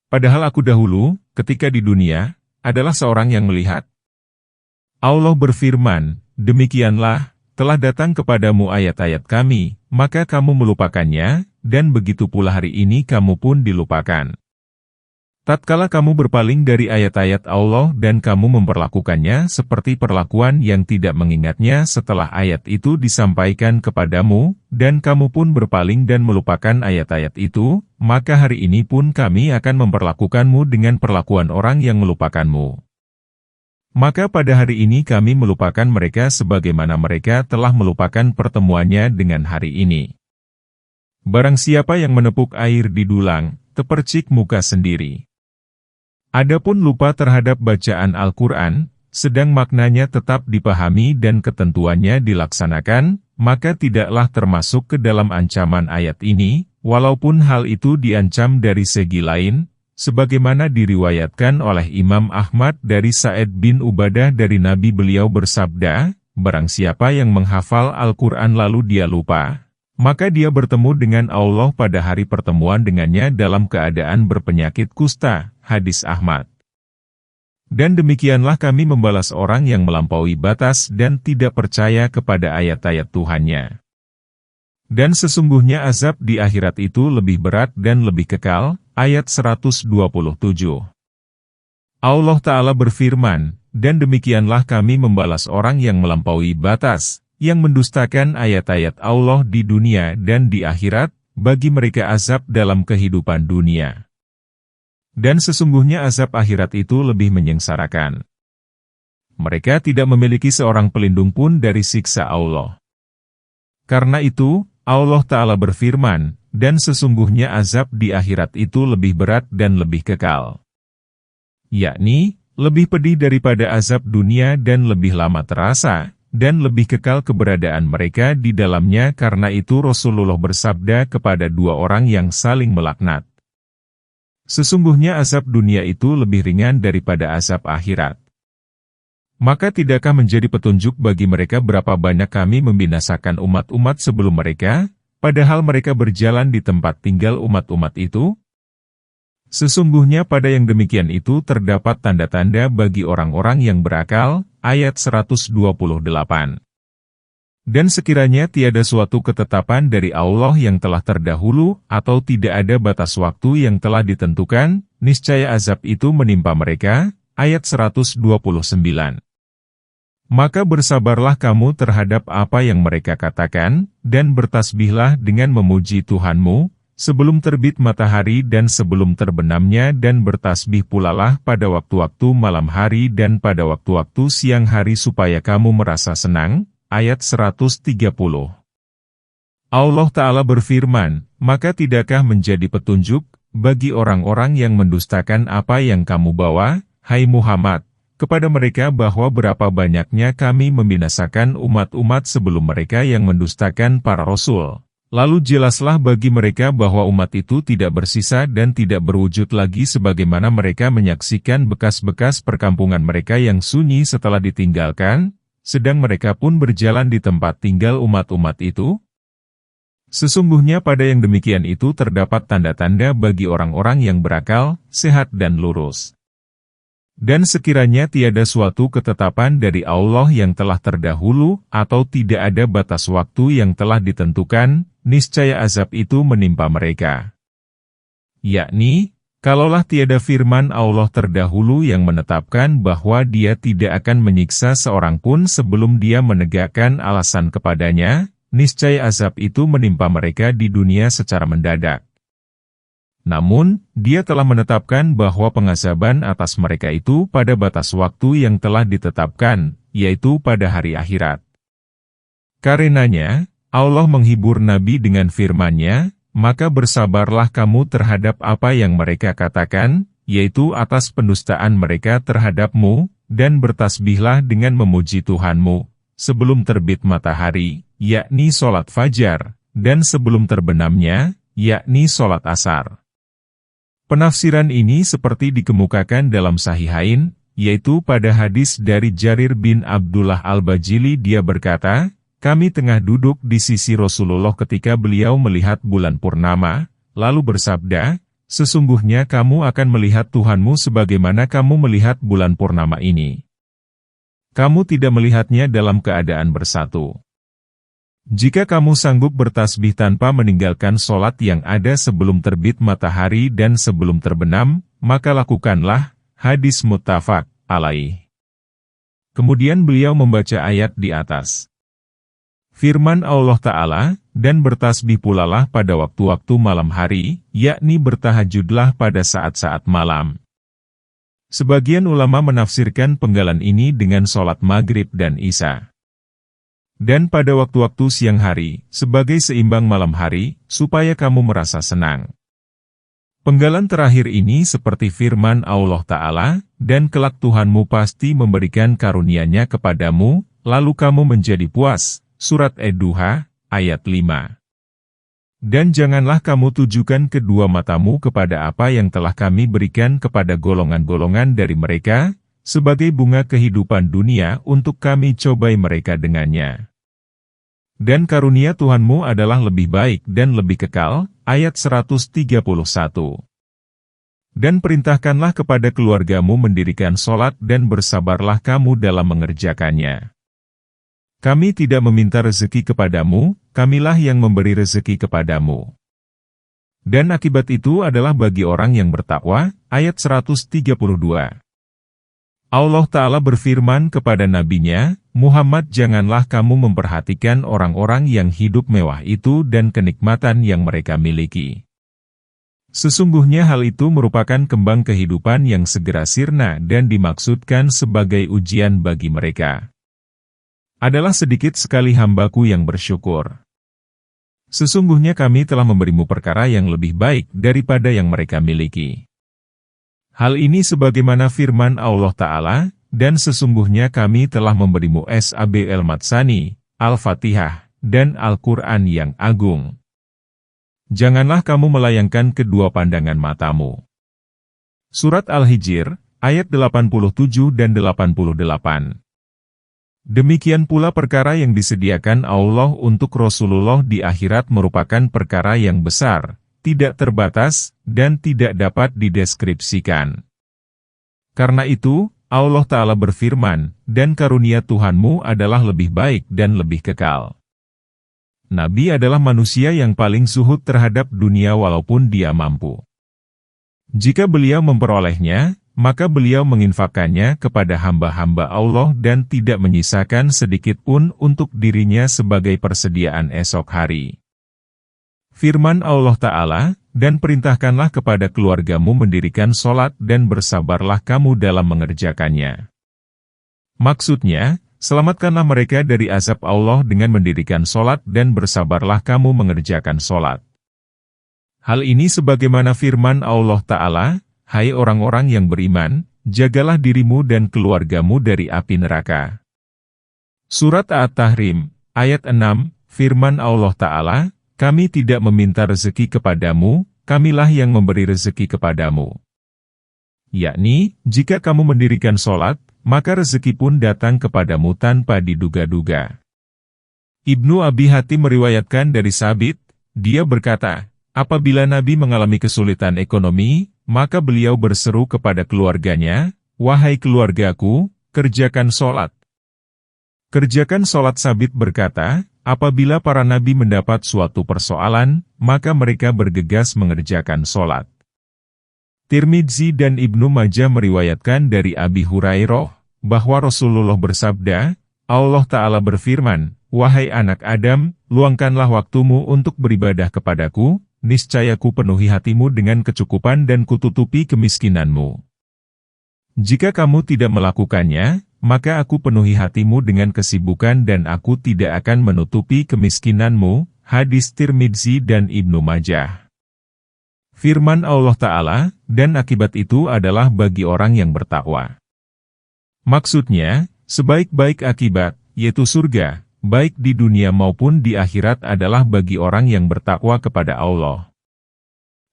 Padahal aku dahulu, ketika di dunia, adalah seorang yang melihat. Allah berfirman, demikianlah, telah datang kepadamu ayat-ayat kami, maka kamu melupakannya, dan begitu pula hari ini kamu pun dilupakan. Tatkala kamu berpaling dari ayat-ayat Allah dan kamu memperlakukannya seperti perlakuan yang tidak mengingatnya setelah ayat itu disampaikan kepadamu, dan kamu pun berpaling dan melupakan ayat-ayat itu, maka hari ini pun kami akan memperlakukanmu dengan perlakuan orang yang melupakanmu. Maka pada hari ini kami melupakan mereka sebagaimana mereka telah melupakan pertemuannya dengan hari ini. Barang siapa yang menepuk air di dulang, tepercik muka sendiri. Adapun lupa terhadap bacaan Al-Quran, sedang maknanya tetap dipahami dan ketentuannya dilaksanakan, maka tidaklah termasuk ke dalam ancaman ayat ini, walaupun hal itu diancam dari segi lain, sebagaimana diriwayatkan oleh Imam Ahmad dari Sa'id bin Ubadah dari Nabi beliau bersabda, barang siapa yang menghafal Al-Quran lalu dia lupa, maka dia bertemu dengan Allah pada hari pertemuan dengannya dalam keadaan berpenyakit kusta. Hadis Ahmad. Dan demikianlah kami membalas orang yang melampaui batas dan tidak percaya kepada ayat-ayat Tuhannya. Dan sesungguhnya azab di akhirat itu lebih berat dan lebih kekal. Ayat 127. Allah Ta'ala berfirman, dan demikianlah kami membalas orang yang melampaui batas, yang mendustakan ayat-ayat Allah di dunia dan di akhirat, bagi mereka azab dalam kehidupan dunia. Dan sesungguhnya azab akhirat itu lebih menyengsarakan. Mereka tidak memiliki seorang pelindung pun dari siksa Allah. Karena itu, Allah Ta'ala berfirman, dan sesungguhnya azab di akhirat itu lebih berat dan lebih kekal. Yakni, lebih pedih daripada azab dunia dan lebih lama terasa, dan lebih kekal keberadaan mereka di dalamnya. Karena itu Rasulullah bersabda kepada dua orang yang saling melaknat. Sesungguhnya azab dunia itu lebih ringan daripada azab akhirat. Maka tidakkah menjadi petunjuk bagi mereka berapa banyak kami membinasakan umat-umat sebelum mereka, padahal mereka berjalan di tempat tinggal umat-umat itu? Sesungguhnya pada yang demikian itu terdapat tanda-tanda bagi orang-orang yang berakal. Ayat 128. Dan sekiranya tiada suatu ketetapan dari Allah yang telah terdahulu, atau tidak ada batas waktu yang telah ditentukan, niscaya azab itu menimpa mereka. Ayat 129. Maka bersabarlah kamu terhadap apa yang mereka katakan, dan bertasbihlah dengan memuji Tuhanmu, sebelum terbit matahari dan sebelum terbenamnya, dan bertasbih pulalah pada waktu-waktu malam hari dan pada waktu-waktu siang hari supaya kamu merasa senang. Ayat 130. Allah Ta'ala berfirman, maka tidakkah menjadi petunjuk, bagi orang-orang yang mendustakan apa yang kamu bawa, hai Muhammad, kepada mereka bahwa berapa banyaknya kami membinasakan umat-umat sebelum mereka yang mendustakan para rasul. Lalu jelaslah bagi mereka bahwa umat itu tidak bersisa dan tidak berwujud lagi sebagaimana mereka menyaksikan bekas-bekas perkampungan mereka yang sunyi setelah ditinggalkan, sedang mereka pun berjalan di tempat tinggal umat-umat itu? Sesungguhnya pada yang demikian itu terdapat tanda-tanda bagi orang-orang yang berakal, sehat dan lurus. Dan sekiranya tiada suatu ketetapan dari Allah yang telah terdahulu, atau tidak ada batas waktu yang telah ditentukan, niscaya azab itu menimpa mereka. Yakni, kalaulah tiada firman Allah terdahulu yang menetapkan bahwa Dia tidak akan menyiksa seorang pun sebelum Dia menegakkan alasan kepadanya, niscaya azab itu menimpa mereka di dunia secara mendadak. Namun, Dia telah menetapkan bahwa pengazaban atas mereka itu pada batas waktu yang telah ditetapkan, yaitu pada hari akhirat. Karenanya, Allah menghibur Nabi dengan firman-Nya, maka bersabarlah kamu terhadap apa yang mereka katakan, yaitu atas pendustaan mereka terhadapmu, dan bertasbihlah dengan memuji Tuhanmu, sebelum terbit matahari, yakni sholat fajar, dan sebelum terbenamnya, yakni sholat asar. Penafsiran ini seperti dikemukakan dalam Sahihain, yaitu pada hadis dari Jarir bin Abdullah Al-Bajili dia berkata, kami tengah duduk di sisi Rasulullah ketika beliau melihat bulan purnama, lalu bersabda, sesungguhnya kamu akan melihat Tuhanmu sebagaimana kamu melihat bulan purnama ini. Kamu tidak melihatnya dalam keadaan bersatu. Jika kamu sanggup bertasbih tanpa meninggalkan sholat yang ada sebelum terbit matahari dan sebelum terbenam, maka lakukanlah. Hadis muttafaq alaih. Kemudian beliau membaca ayat di atas. Firman Allah Ta'ala, dan bertasbih pulalah pada waktu-waktu malam hari, yakni bertahajudlah pada saat-saat malam. Sebagian ulama menafsirkan penggalan ini dengan sholat maghrib dan isya. Dan pada waktu-waktu siang hari, sebagai seimbang malam hari, supaya kamu merasa senang. Penggalan terakhir ini seperti firman Allah Ta'ala, dan kelak Tuhanmu pasti memberikan karunia-Nya kepadamu, lalu kamu menjadi puas. Surat Ad-Duha, ayat 5. Dan janganlah kamu tujukan kedua matamu kepada apa yang telah kami berikan kepada golongan-golongan dari mereka, sebagai bunga kehidupan dunia untuk kami cobai mereka dengannya. Dan karunia Tuhanmu adalah lebih baik dan lebih kekal. Ayat 131. Dan perintahkanlah kepada keluargamu mendirikan sholat dan bersabarlah kamu dalam mengerjakannya. Kami tidak meminta rezeki kepadamu, kamilah yang memberi rezeki kepadamu. Dan akibat itu adalah bagi orang yang bertakwa. Ayat 132. Allah Ta'ala berfirman kepada nabinya, Muhammad, janganlah kamu memperhatikan orang-orang yang hidup mewah itu dan kenikmatan yang mereka miliki. Sesungguhnya hal itu merupakan kembang kehidupan yang segera sirna dan dimaksudkan sebagai ujian bagi mereka. Adalah sedikit sekali hambaku yang bersyukur. Sesungguhnya kami telah memberimu perkara yang lebih baik daripada yang mereka miliki. Hal ini sebagaimana firman Allah Ta'ala, dan sesungguhnya kami telah memberimu Sab'al Matsani, Al-Fatihah, dan Al-Quran yang agung. Janganlah kamu melayangkan kedua pandangan matamu. Surat Al-Hijr, ayat 87 dan 88. Demikian pula perkara yang disediakan Allah untuk Rasulullah di akhirat merupakan perkara yang besar, tidak terbatas, dan tidak dapat dideskripsikan. Karena itu, Allah Ta'ala berfirman, dan karunia Tuhanmu adalah lebih baik dan lebih kekal. Nabi adalah manusia yang paling zuhud terhadap dunia walaupun dia mampu. Jika beliau memperolehnya, maka beliau menginfakkannya kepada hamba-hamba Allah dan tidak menyisakan sedikit pun untuk dirinya sebagai persediaan esok hari. Firman Allah Ta'ala, dan perintahkanlah kepada keluargamu mendirikan sholat dan bersabarlah kamu dalam mengerjakannya. Maksudnya, selamatkanlah mereka dari azab Allah dengan mendirikan sholat dan bersabarlah kamu mengerjakan sholat. Hal ini sebagaimana firman Allah Ta'ala, hai orang-orang yang beriman, jagalah dirimu dan keluargamu dari api neraka. Surat At-Tahrim, ayat 6, firman Allah Ta'ala, kami tidak meminta rezeki kepadamu, kamilah yang memberi rezeki kepadamu. Yakni, jika kamu mendirikan sholat, maka rezeki pun datang kepadamu tanpa diduga-duga. Ibnu Abi Hatim meriwayatkan dari Sabit, dia berkata, apabila Nabi mengalami kesulitan ekonomi, maka beliau berseru kepada keluarganya, wahai keluargaku, kerjakan sholat. Kerjakan sholat. Sabit berkata, apabila para nabi mendapat suatu persoalan, maka mereka bergegas mengerjakan sholat. Tirmidzi dan Ibnu Majah meriwayatkan dari Abi Hurairah, bahwa Rasulullah bersabda, Allah Ta'ala berfirman, wahai anak Adam, luangkanlah waktumu untuk beribadah kepadaku, niscaya ku penuhi hatimu dengan kecukupan dan kututupi kemiskinanmu. Jika kamu tidak melakukannya, maka aku penuhi hatimu dengan kesibukan dan aku tidak akan menutupi kemiskinanmu. Hadis Tirmidzi dan Ibnu Majah. Firman Allah Ta'ala, dan akibat itu adalah bagi orang yang bertakwa. Maksudnya, sebaik-baik akibat, yaitu surga, baik di dunia maupun di akhirat adalah bagi orang yang bertakwa kepada Allah.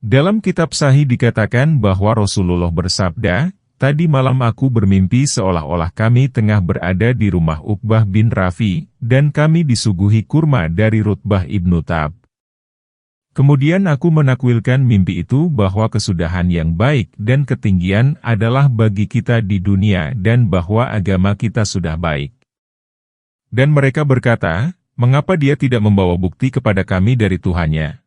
Dalam kitab Sahih dikatakan bahwa Rasulullah bersabda, tadi malam aku bermimpi seolah-olah kami tengah berada di rumah Uqbah bin Rafi, dan kami disuguhi kurma dari Rutbah ibnu Tab. Kemudian aku menakwilkan mimpi itu bahwa kesudahan yang baik dan ketinggian adalah bagi kita di dunia dan bahwa agama kita sudah baik. Dan mereka berkata, mengapa dia tidak membawa bukti kepada kami dari Tuhannya?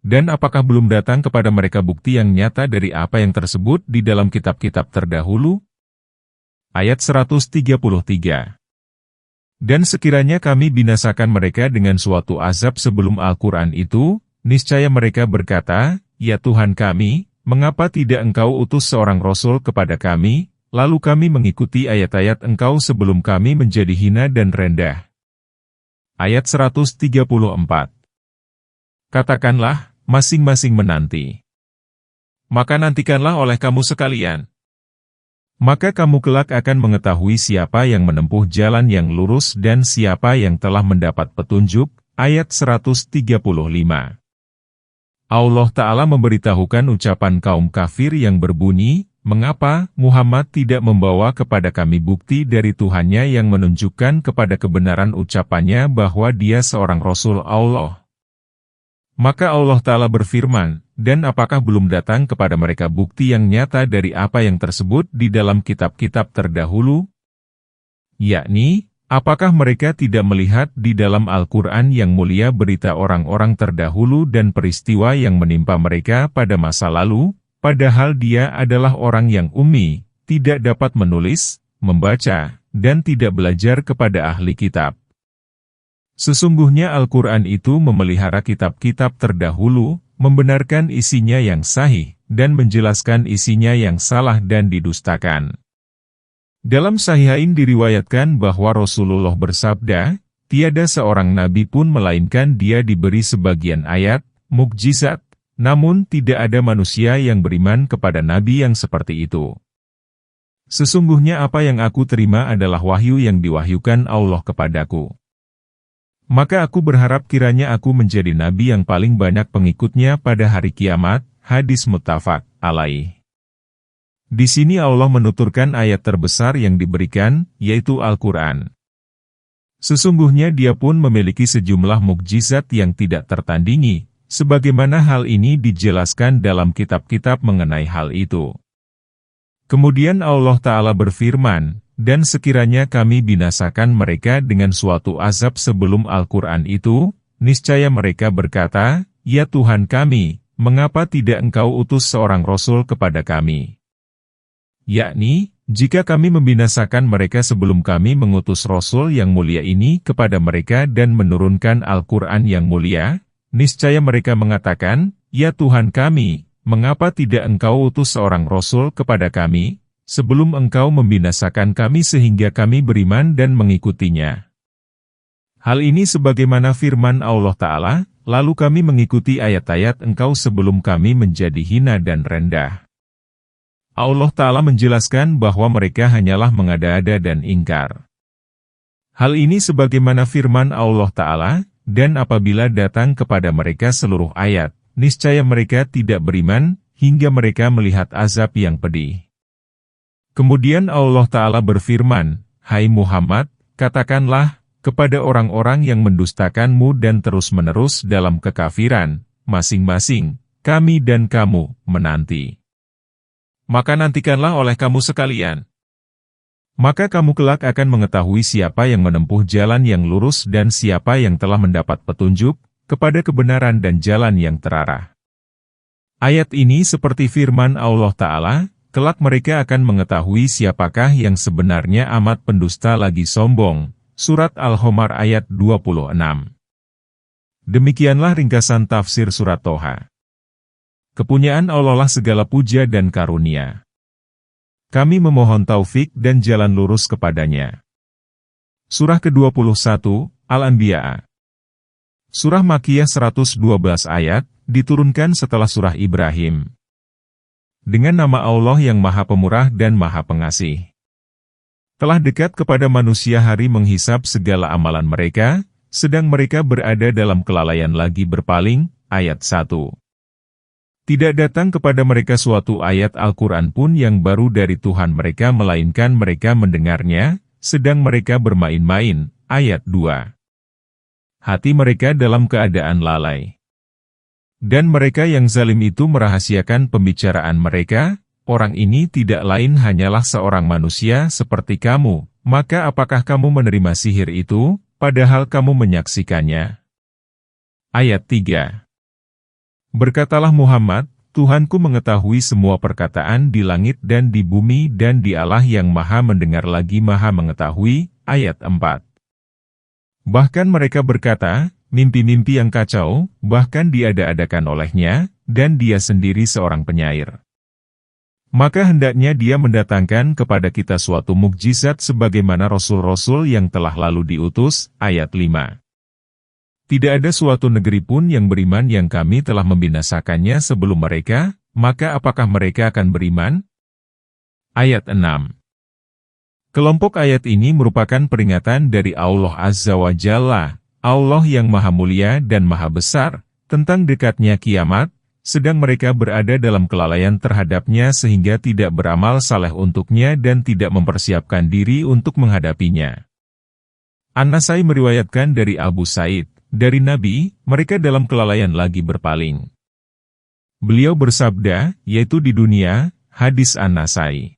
Dan apakah belum datang kepada mereka bukti yang nyata dari apa yang tersebut di dalam kitab-kitab terdahulu? Ayat 133. Dan sekiranya kami binasakan mereka dengan suatu azab sebelum Al-Quran itu, niscaya mereka berkata, ya Tuhan kami, mengapa tidak Engkau utus seorang Rasul kepada kami, lalu kami mengikuti ayat-ayat Engkau sebelum kami menjadi hina dan rendah. Ayat 134. Katakanlah, masing-masing menanti. Maka nantikanlah oleh kamu sekalian. Maka kamu kelak akan mengetahui siapa yang menempuh jalan yang lurus dan siapa yang telah mendapat petunjuk. Ayat 135. Allah Ta'ala memberitahukan ucapan kaum kafir yang berbunyi, mengapa Muhammad tidak membawa kepada kami bukti dari Tuhannya yang menunjukkan kepada kebenaran ucapannya bahwa dia seorang Rasul Allah. Maka Allah Ta'ala berfirman, dan apakah belum datang kepada mereka bukti yang nyata dari apa yang tersebut di dalam kitab-kitab terdahulu? Yakni, apakah mereka tidak melihat di dalam Al-Quran yang mulia berita orang-orang terdahulu dan peristiwa yang menimpa mereka pada masa lalu, padahal dia adalah orang yang ummi, tidak dapat menulis, membaca, dan tidak belajar kepada ahli kitab. Sesungguhnya Al-Quran itu memelihara kitab-kitab terdahulu, membenarkan isinya yang sahih, dan menjelaskan isinya yang salah dan didustakan. Dalam Sahihain diriwayatkan bahwa Rasulullah bersabda, tiada seorang nabi pun melainkan dia diberi sebagian ayat, mukjizat, namun tidak ada manusia yang beriman kepada nabi yang seperti itu. Sesungguhnya apa yang aku terima adalah wahyu yang diwahyukan Allah kepadaku. Maka aku berharap kiranya aku menjadi nabi yang paling banyak pengikutnya pada hari kiamat. Hadis muttafaq alaih. Di sini Allah menuturkan ayat terbesar yang diberikan, yaitu Al-Quran. Sesungguhnya dia pun memiliki sejumlah mukjizat yang tidak tertandingi, sebagaimana hal ini dijelaskan dalam kitab-kitab mengenai hal itu. Kemudian Allah Ta'ala berfirman, dan sekiranya kami binasakan mereka dengan suatu azab sebelum Al-Quran itu, niscaya mereka berkata, ya Tuhan kami, mengapa tidak Engkau utus seorang Rasul kepada kami? Yakni, jika kami membinasakan mereka sebelum kami mengutus Rasul yang mulia ini kepada mereka dan menurunkan Al-Quran yang mulia, niscaya mereka mengatakan, ya Tuhan kami, mengapa tidak Engkau utus seorang Rasul kepada kami, sebelum Engkau membinasakan kami sehingga kami beriman dan mengikutinya. Hal ini sebagaimana firman Allah Ta'ala, lalu kami mengikuti ayat-ayat Engkau sebelum kami menjadi hina dan rendah. Allah Ta'ala menjelaskan bahwa mereka hanyalah mengada-ada dan ingkar. Hal ini sebagaimana firman Allah Ta'ala, dan apabila datang kepada mereka seluruh ayat, niscaya mereka tidak beriman, hingga mereka melihat azab yang pedih. Kemudian Allah Ta'ala berfirman, hai Muhammad, katakanlah, kepada orang-orang yang mendustakanmu dan terus-menerus dalam kekafiran, masing-masing, kami dan kamu, menanti. Maka nantikanlah oleh kamu sekalian. Maka kamu kelak akan mengetahui siapa yang menempuh jalan yang lurus dan siapa yang telah mendapat petunjuk, kepada kebenaran dan jalan yang terarah. Ayat ini seperti firman Allah Ta'ala, kelak mereka akan mengetahui siapakah yang sebenarnya amat pendusta lagi sombong. Surat Al-Homar ayat 26. Demikianlah ringkasan tafsir surat Toha. Kepunyaan Allah lah segala puja dan karunia. Kami memohon taufik dan jalan lurus kepadanya. Surah ke-21, Al-Anbiya. Surah Makkiyah 112 ayat, diturunkan setelah surah Ibrahim. Dengan nama Allah yang Maha Pemurah dan Maha Pengasih. Telah dekat kepada manusia hari menghisap segala amalan mereka, sedang mereka berada dalam kelalaian lagi berpaling. Ayat 1. Tidak datang kepada mereka suatu ayat Al-Quran pun yang baru dari Tuhan mereka melainkan mereka mendengarnya, sedang mereka bermain-main. Ayat 2. Hati mereka dalam keadaan lalai. Dan mereka yang zalim itu merahasiakan pembicaraan mereka, orang ini tidak lain hanyalah seorang manusia seperti kamu, maka apakah kamu menerima sihir itu, padahal kamu menyaksikannya? Ayat 3. Berkatalah Muhammad, Tuhanku mengetahui semua perkataan di langit dan di bumi dan Dialah yang maha mendengar lagi maha mengetahui. Ayat 4. Bahkan mereka berkata, mimpi-mimpi yang kacau, bahkan diada-adakan olehnya, dan dia sendiri seorang penyair. Maka hendaknya dia mendatangkan kepada kita suatu mukjizat sebagaimana rasul-rasul yang telah lalu diutus. Ayat 5. Tidak ada suatu negeri pun yang beriman yang kami telah membinasakannya sebelum mereka, maka apakah mereka akan beriman? Ayat 6. Kelompok ayat ini merupakan peringatan dari Allah Azza wa Jalla, Allah yang maha mulia dan maha besar, tentang dekatnya kiamat, sedang mereka berada dalam kelalaian terhadapnya sehingga tidak beramal saleh untuknya dan tidak mempersiapkan diri untuk menghadapinya. An-Nasai meriwayatkan dari Abu Said, dari Nabi, mereka dalam kelalaian lagi berpaling. Beliau bersabda, yaitu di dunia, hadis An-Nasai.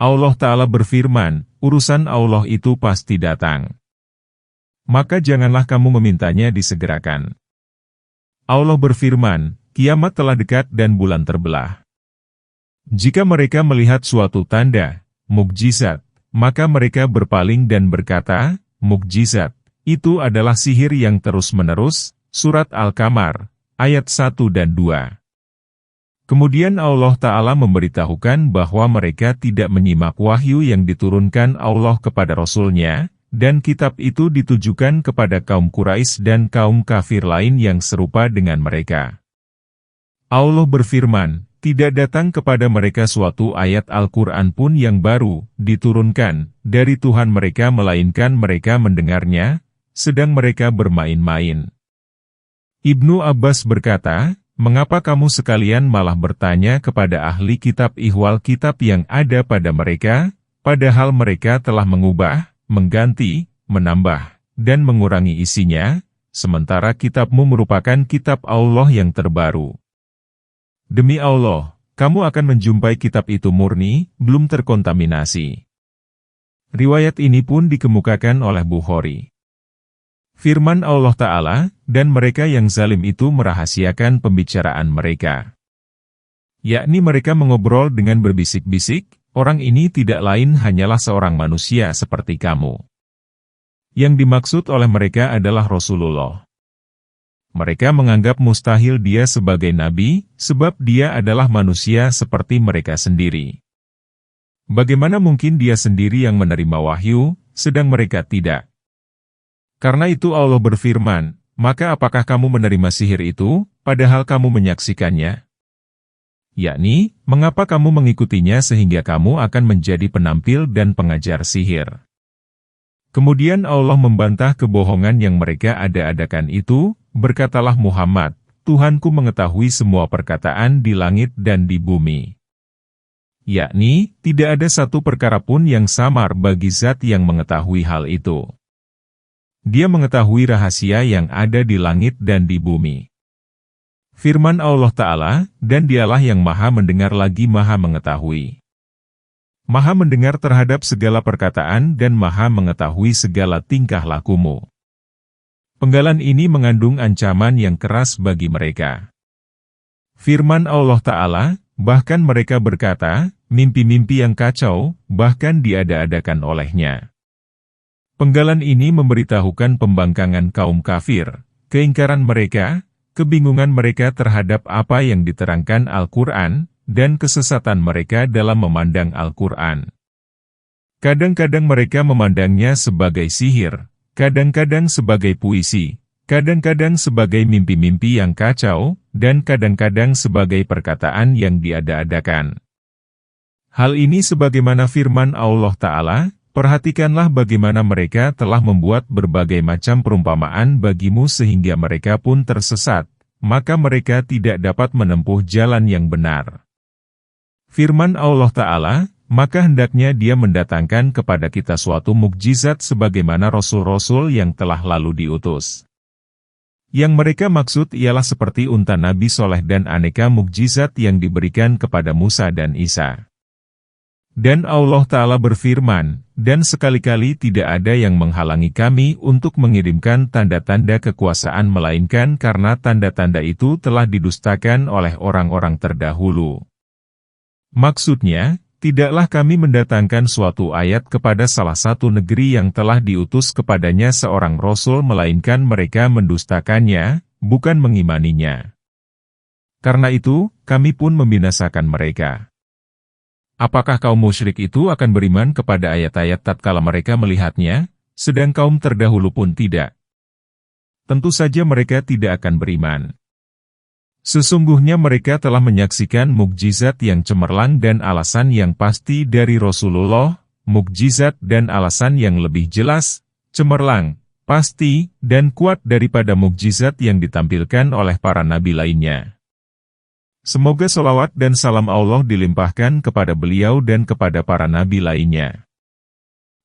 Allah Ta'ala berfirman, urusan Allah itu pasti datang. Maka janganlah kamu memintanya disegerakan. Allah berfirman, kiamat telah dekat dan bulan terbelah. Jika mereka melihat suatu tanda, mukjizat, maka mereka berpaling dan berkata, mukjizat. Itu adalah sihir yang terus-menerus, Surat Al-Qamar, ayat 1 dan 2. Kemudian Allah Ta'ala memberitahukan bahwa mereka tidak menyimak wahyu yang diturunkan Allah kepada Rasul-Nya, dan kitab itu ditujukan kepada kaum Quraisy dan kaum kafir lain yang serupa dengan mereka. Allah berfirman, tidak datang kepada mereka suatu ayat Al-Quran pun yang baru, diturunkan, dari Tuhan mereka melainkan mereka mendengarnya, sedang mereka bermain-main. Ibnu Abbas berkata, mengapa kamu sekalian malah bertanya kepada ahli kitab ihwal kitab yang ada pada mereka, padahal mereka telah mengubah, mengganti, menambah, dan mengurangi isinya, sementara kitabmu merupakan kitab Allah yang terbaru. Demi Allah, kamu akan menjumpai kitab itu murni, belum terkontaminasi. Riwayat ini pun dikemukakan oleh Bukhari. Firman Allah Ta'ala, dan mereka yang zalim itu merahasiakan pembicaraan mereka. Yakni mereka mengobrol dengan berbisik-bisik, orang ini tidak lain hanyalah seorang manusia seperti kamu. Yang dimaksud oleh mereka adalah Rasulullah. Mereka menganggap mustahil dia sebagai nabi, sebab dia adalah manusia seperti mereka sendiri. Bagaimana mungkin dia sendiri yang menerima wahyu, sedang mereka tidak? Karena itu Allah berfirman, maka apakah kamu menerima sihir itu, padahal kamu menyaksikannya? Yakni, mengapa kamu mengikutinya sehingga kamu akan menjadi penampil dan pengajar sihir? Kemudian Allah membantah kebohongan yang mereka ada-adakan itu, berkatalah Muhammad, Tuhanku mengetahui semua perkataan di langit dan di bumi. Yakni, tidak ada satu perkara pun yang samar bagi zat yang mengetahui hal itu. Dia mengetahui rahasia yang ada di langit dan di bumi. Firman Allah Ta'ala, dan Dialah yang maha mendengar lagi maha mengetahui. Maha mendengar terhadap segala perkataan dan maha mengetahui segala tingkah lakumu. Penggalan ini mengandung ancaman yang keras bagi mereka. Firman Allah Ta'ala, bahkan mereka berkata, mimpi-mimpi yang kacau, bahkan diada-adakan olehnya. Penggalan ini memberitahukan pembangkangan kaum kafir, keingkaran mereka, kebingungan mereka terhadap apa yang diterangkan Al-Quran, dan kesesatan mereka dalam memandang Al-Quran. Kadang-kadang mereka memandangnya sebagai sihir, kadang-kadang sebagai puisi, kadang-kadang sebagai mimpi-mimpi yang kacau, dan kadang-kadang sebagai perkataan yang diada-adakan. Hal ini sebagaimana firman Allah Ta'ala, perhatikanlah bagaimana mereka telah membuat berbagai macam perumpamaan bagimu sehingga mereka pun tersesat, maka mereka tidak dapat menempuh jalan yang benar. Firman Allah Ta'ala, maka hendaknya dia mendatangkan kepada kita suatu mukjizat sebagaimana rasul-rasul yang telah lalu diutus. Yang mereka maksud ialah seperti unta Nabi Soleh dan aneka mukjizat yang diberikan kepada Musa dan Isa. Dan Allah Ta'ala berfirman, dan sekali-kali tidak ada yang menghalangi kami untuk mengirimkan tanda-tanda kekuasaan melainkan karena tanda-tanda itu telah didustakan oleh orang-orang terdahulu. Maksudnya, tidaklah kami mendatangkan suatu ayat kepada salah satu negeri yang telah diutus kepadanya seorang Rasul melainkan mereka mendustakannya, bukan mengimaninya. Karena itu, kami pun membinasakan mereka. Apakah kaum musyrik itu akan beriman kepada ayat-ayat tatkala mereka melihatnya, sedang kaum terdahulu pun tidak? Tentu saja mereka tidak akan beriman. Sesungguhnya mereka telah menyaksikan mukjizat yang cemerlang dan alasan yang pasti dari Rasulullah, mukjizat dan alasan yang lebih jelas, cemerlang, pasti, dan kuat daripada mukjizat yang ditampilkan oleh para nabi lainnya. Semoga salawat dan salam Allah dilimpahkan kepada beliau dan kepada para nabi lainnya.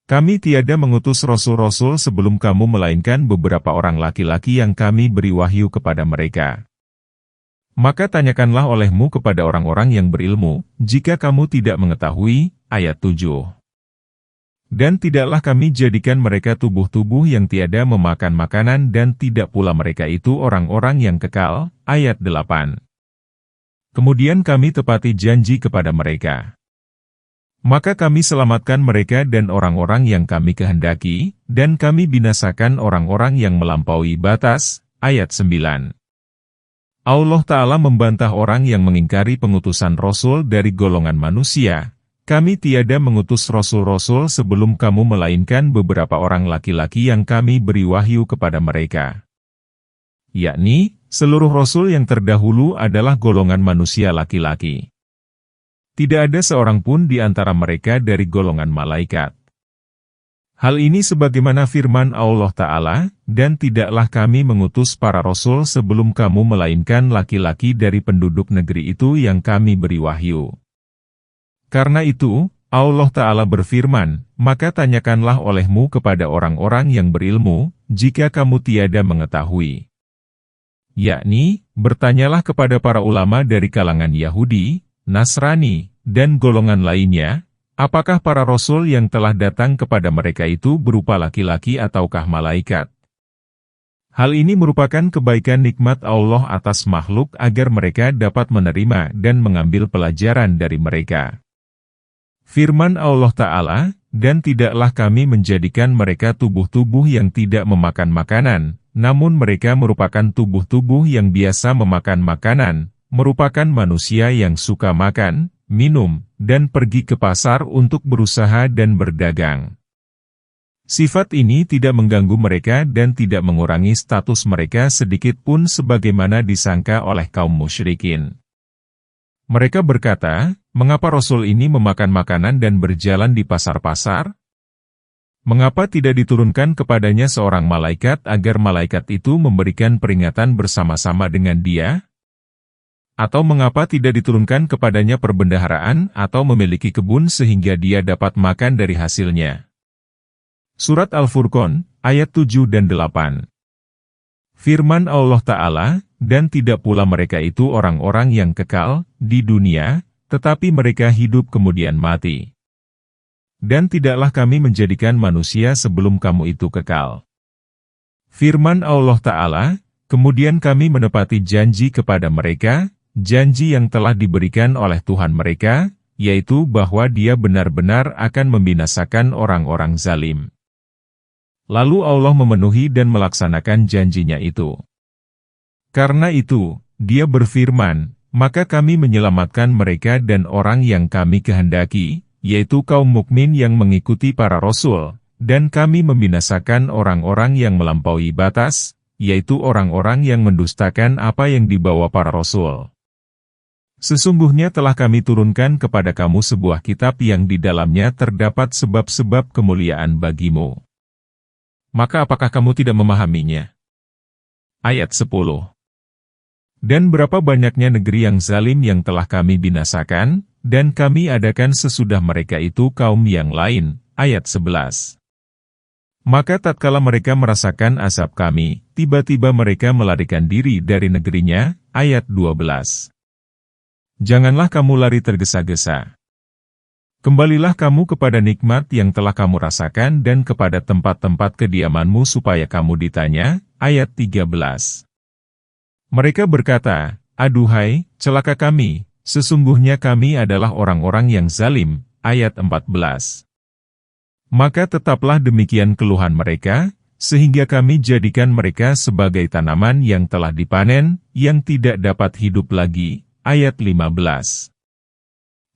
Kami tiada mengutus rasul-rasul sebelum kamu melainkan beberapa orang laki-laki yang kami beri wahyu kepada mereka. Maka tanyakanlah olehmu kepada orang-orang yang berilmu, jika kamu tidak mengetahui. Ayat 7. Dan tidaklah kami jadikan mereka tubuh-tubuh yang tiada memakan makanan dan tidak pula mereka itu orang-orang yang kekal. Ayat 8. Kemudian kami tepati janji kepada mereka. Maka kami selamatkan mereka dan orang-orang yang kami kehendaki, dan kami binasakan orang-orang yang melampaui batas. Ayat 9. Allah Ta'ala membantah orang yang mengingkari pengutusan Rasul dari golongan manusia. Kami tiada mengutus Rasul-Rasul sebelum kamu melainkan beberapa orang laki-laki yang kami beri wahyu kepada mereka. Yakni, seluruh Rasul yang terdahulu adalah golongan manusia laki-laki. Tidak ada seorang pun di antara mereka dari golongan malaikat. Hal ini sebagaimana firman Allah Ta'ala, dan tidaklah kami mengutus para Rasul sebelum kamu melainkan laki-laki dari penduduk negeri itu yang kami beri wahyu. Karena itu, Allah Ta'ala berfirman, maka tanyakanlah olehmu kepada orang-orang yang berilmu, jika kamu tiada mengetahui. Yakni, bertanyalah kepada para ulama dari kalangan Yahudi, Nasrani, dan golongan lainnya, apakah para Rasul yang telah datang kepada mereka itu berupa laki-laki ataukah malaikat? Hal ini merupakan kebaikan nikmat Allah atas makhluk agar mereka dapat menerima dan mengambil pelajaran dari mereka. Firman Allah Ta'ala, dan tidaklah kami menjadikan mereka tubuh-tubuh yang tidak memakan makanan, namun mereka merupakan tubuh-tubuh yang biasa memakan makanan, merupakan manusia yang suka makan, minum, dan pergi ke pasar untuk berusaha dan berdagang. Sifat ini tidak mengganggu mereka dan tidak mengurangi status mereka sedikit pun sebagaimana disangka oleh kaum musyrikin. Mereka berkata, mengapa Rasul ini memakan makanan dan berjalan di pasar-pasar? Mengapa tidak diturunkan kepadanya seorang malaikat agar malaikat itu memberikan peringatan bersama-sama dengan dia? Atau mengapa tidak diturunkan kepadanya perbendaharaan atau memiliki kebun sehingga dia dapat makan dari hasilnya? Surat Al-Furqan, ayat 7 dan 8. Firman Allah Ta'ala, dan tidak pula mereka itu orang-orang yang kekal di dunia, tetapi mereka hidup kemudian mati. Dan tidaklah kami menjadikan manusia sebelum kamu itu kekal. Firman Allah Ta'ala, kemudian kami menepati janji kepada mereka, janji yang telah diberikan oleh Tuhan mereka, yaitu bahwa Dia benar-benar akan membinasakan orang-orang zalim. Lalu Allah memenuhi dan melaksanakan janjinya itu. Karena itu, Dia berfirman, maka kami menyelamatkan mereka dan orang yang kami kehendaki, yaitu kaum mukmin yang mengikuti para Rasul, dan kami membinasakan orang-orang yang melampaui batas, yaitu orang-orang yang mendustakan apa yang dibawa para Rasul. Sesungguhnya telah kami turunkan kepada kamu sebuah kitab yang di dalamnya terdapat sebab-sebab kemuliaan bagimu. Maka apakah kamu tidak memahaminya? Ayat 10. Dan berapa banyaknya negeri yang zalim yang telah kami binasakan, dan kami adakan sesudah mereka itu kaum yang lain. Ayat 11. Maka tatkala mereka merasakan azab kami, tiba-tiba mereka melarikan diri dari negerinya. Ayat 12. Janganlah kamu lari tergesa-gesa. Kembalilah kamu kepada nikmat yang telah kamu rasakan dan kepada tempat-tempat kediamanmu supaya kamu ditanya. Ayat 13. Mereka berkata, aduhai, celaka kami, sesungguhnya kami adalah orang-orang yang zalim. Ayat 14. Maka tetaplah demikian keluhan mereka, sehingga kami jadikan mereka sebagai tanaman yang telah dipanen, yang tidak dapat hidup lagi. Ayat 15.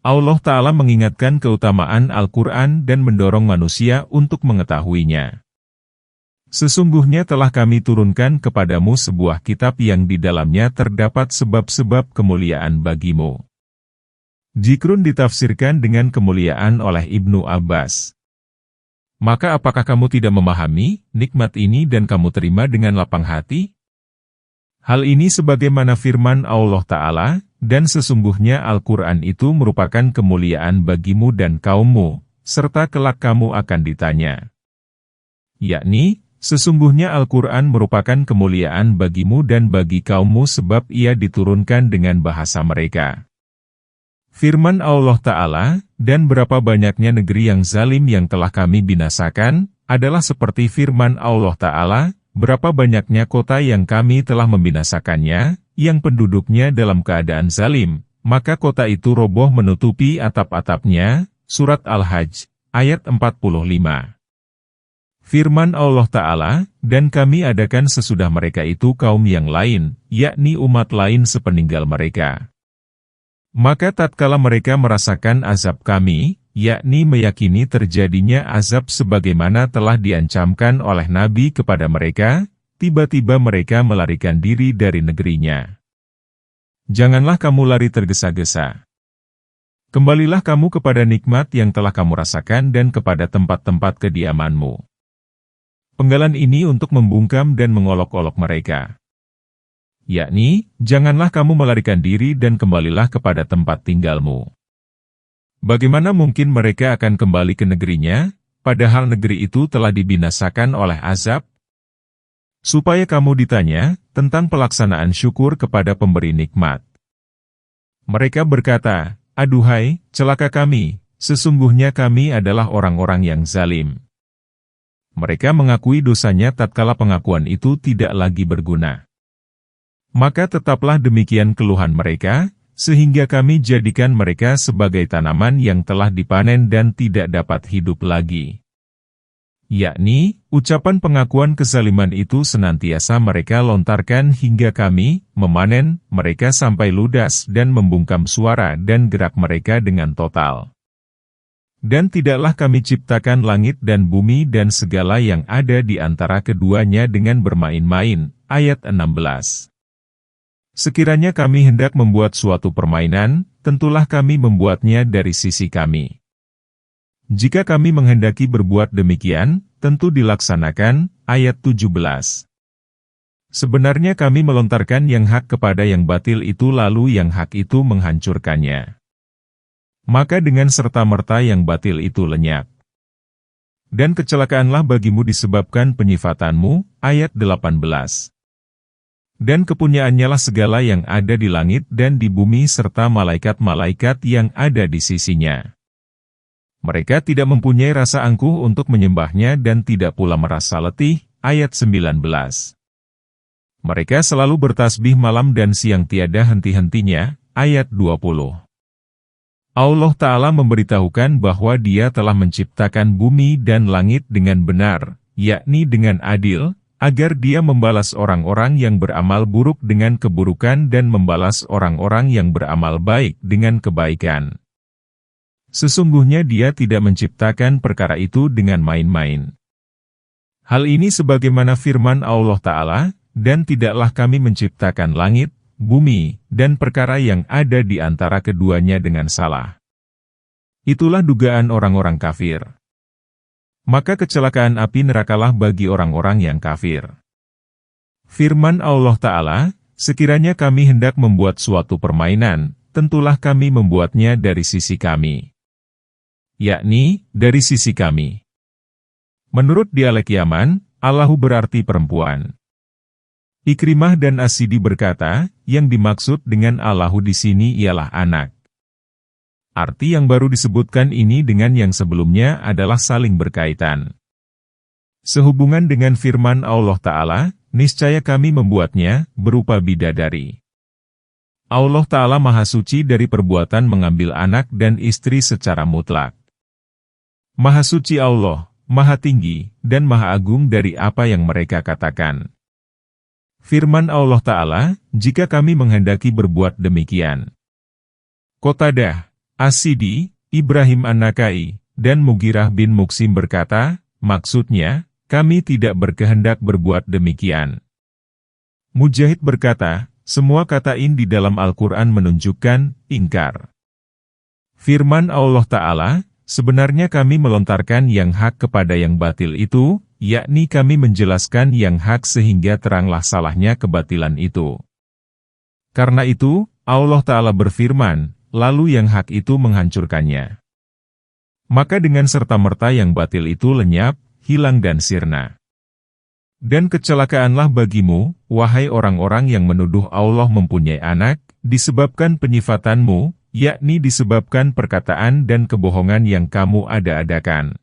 Allah Ta'ala mengingatkan keutamaan Al-Quran dan mendorong manusia untuk mengetahuinya. Sesungguhnya telah kami turunkan kepadamu sebuah kitab yang di dalamnya terdapat sebab-sebab kemuliaan bagimu. Dzikrun ditafsirkan dengan kemuliaan oleh Ibnu Abbas. Maka apakah kamu tidak memahami nikmat ini dan kamu terima dengan lapang hati? Hal ini sebagaimana firman Allah Ta'ala, dan sesungguhnya Al-Quran itu merupakan kemuliaan bagimu dan kaummu, serta kelak kamu akan ditanya. Yakni, sesungguhnya Al-Quran merupakan kemuliaan bagimu dan bagi kaummu sebab ia diturunkan dengan bahasa mereka. Firman Allah Ta'ala, dan berapa banyaknya negeri yang zalim yang telah kami binasakan, adalah seperti firman Allah Ta'ala, berapa banyaknya kota yang kami telah membinasakannya, yang penduduknya dalam keadaan zalim, maka kota itu roboh menutupi atap-atapnya. Surat Al-Hajj, ayat 45. Firman Allah Ta'ala, dan kami adakan sesudah mereka itu kaum yang lain, yakni umat lain sepeninggal mereka. Maka tatkala mereka merasakan azab kami, yakni meyakini terjadinya azab sebagaimana telah diancamkan oleh Nabi kepada mereka, tiba-tiba mereka melarikan diri dari negerinya. Janganlah kamu lari tergesa-gesa. Kembalilah kamu kepada nikmat yang telah kamu rasakan dan kepada tempat-tempat kediamanmu. Penggalan ini untuk membungkam dan mengolok-olok mereka. Yakni, janganlah kamu melarikan diri dan kembalilah kepada tempat tinggalmu. Bagaimana mungkin mereka akan kembali ke negerinya, padahal negeri itu telah dibinasakan oleh azab? Supaya kamu ditanya tentang pelaksanaan syukur kepada pemberi nikmat. Mereka berkata, aduhai, celaka kami, sesungguhnya kami adalah orang-orang yang zalim. Mereka mengakui dosanya tatkala pengakuan itu tidak lagi berguna. Maka tetaplah demikian keluhan mereka, sehingga kami jadikan mereka sebagai tanaman yang telah dipanen dan tidak dapat hidup lagi. Yakni, ucapan pengakuan kezaliman itu senantiasa mereka lontarkan hingga kami memanen mereka sampai ludas dan membungkam suara dan gerak mereka dengan total. Dan tidaklah kami ciptakan langit dan bumi dan segala yang ada di antara keduanya dengan bermain-main. Ayat 16. Sekiranya kami hendak membuat suatu permainan, tentulah kami membuatnya dari sisi kami. Jika kami menghendaki berbuat demikian, tentu dilaksanakan. Ayat 17. Sebenarnya kami melontarkan yang hak kepada yang batil itu lalu yang hak itu menghancurkannya. Maka dengan serta-merta yang batil itu lenyap. Dan kecelakaanlah bagimu disebabkan penyifatanmu. Ayat 18. Dan kepunyaannya lah segala yang ada di langit dan di bumi serta malaikat-malaikat yang ada di sisinya. Mereka tidak mempunyai rasa angkuh untuk menyembahnya dan tidak pula merasa letih. Ayat 19. Mereka selalu bertasbih malam dan siang tiada henti-hentinya. Ayat 20. Allah Ta'ala memberitahukan bahwa Dia telah menciptakan bumi dan langit dengan benar, yakni dengan adil, agar Dia membalas orang-orang yang beramal buruk dengan keburukan dan membalas orang-orang yang beramal baik dengan kebaikan. Sesungguhnya Dia tidak menciptakan perkara itu dengan main-main. Hal ini sebagaimana firman Allah Ta'ala, dan tidaklah kami menciptakan langit, bumi, dan perkara yang ada di antara keduanya dengan salah. Itulah dugaan orang-orang kafir. Maka kecelakaan api nerakalah bagi orang-orang yang kafir. Firman Allah Ta'ala, sekiranya kami hendak membuat suatu permainan, tentulah kami membuatnya dari sisi kami. Yakni, dari sisi kami. Menurut dialek Yaman, Allahu berarti perempuan. Ikrimah dan As-Sidi berkata, yang dimaksud dengan Allahu di sini ialah anak. Arti yang baru disebutkan ini dengan yang sebelumnya adalah saling berkaitan. Sehubungan dengan firman Allah Ta'ala, niscaya kami membuatnya berupa bidadari. Allah Ta'ala Maha Suci dari perbuatan mengambil anak dan istri secara mutlak. Maha Suci Allah, Maha Tinggi, dan Maha Agung dari apa yang mereka katakan. Firman Allah Ta'ala, jika kami menghendaki berbuat demikian. Qatadah, As-Sidi, Ibrahim An-Nakai, dan Mughirah bin Muksim berkata, maksudnya, kami tidak berkehendak berbuat demikian. Mujahid berkata, semua kata in di dalam Al-Quran menunjukkan, ingkar. Firman Allah Ta'ala, sebenarnya kami melontarkan yang hak kepada yang batil itu, yakni kami menjelaskan yang hak sehingga teranglah salahnya kebatilan itu. Karena itu, Allah Ta'ala berfirman, lalu yang hak itu menghancurkannya. Maka dengan serta-merta yang batil itu lenyap, hilang dan sirna. Dan kecelakaanlah bagimu, wahai orang-orang yang menuduh Allah mempunyai anak, disebabkan penyifatanmu, yakni disebabkan perkataan dan kebohongan yang kamu ada-adakan.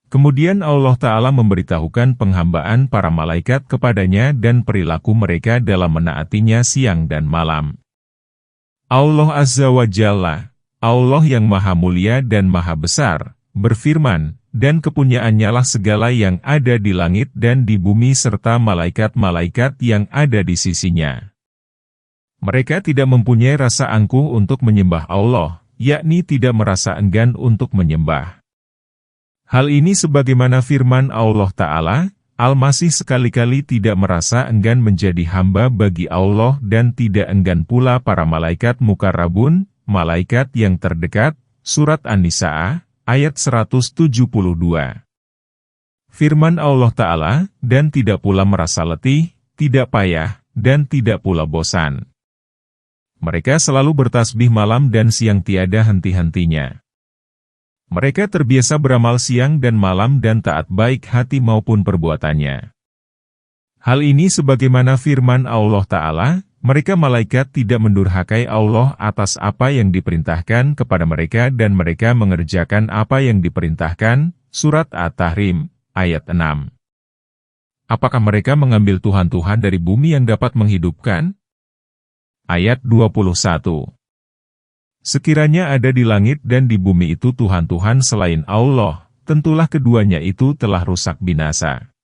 Kemudian Allah Ta'ala memberitahukan penghambaan para malaikat kepadanya dan perilaku mereka dalam menaatinya siang dan malam. Allah Azza wa Jalla, Allah yang maha mulia dan maha besar, berfirman, dan kepunyaannya lah segala yang ada di langit dan di bumi serta malaikat-malaikat yang ada di sisinya. Mereka tidak mempunyai rasa angkuh untuk menyembah Allah, yakni tidak merasa enggan untuk menyembah. Hal ini sebagaimana firman Allah Ta'ala, Al-Masih sekali-kali tidak merasa enggan menjadi hamba bagi Allah dan tidak enggan pula para malaikat mukarrabun, malaikat yang terdekat, Surat An-Nisa, ayat 172. Firman Allah Ta'ala, dan tidak pula merasa letih, tidak payah, dan tidak pula bosan. Mereka selalu bertasbih malam dan siang tiada henti-hentinya. Mereka terbiasa beramal siang dan malam dan taat baik hati maupun perbuatannya. Hal ini sebagaimana firman Allah Ta'ala, mereka malaikat tidak mendurhakai Allah atas apa yang diperintahkan kepada mereka dan mereka mengerjakan apa yang diperintahkan, Surat At-Tahrim, ayat 6. Apakah mereka mengambil Tuhan-Tuhan dari bumi yang dapat menghidupkan? Ayat 21. Sekiranya ada di langit dan di bumi itu Tuhan-Tuhan selain Allah, tentulah keduanya itu telah rusak binasa.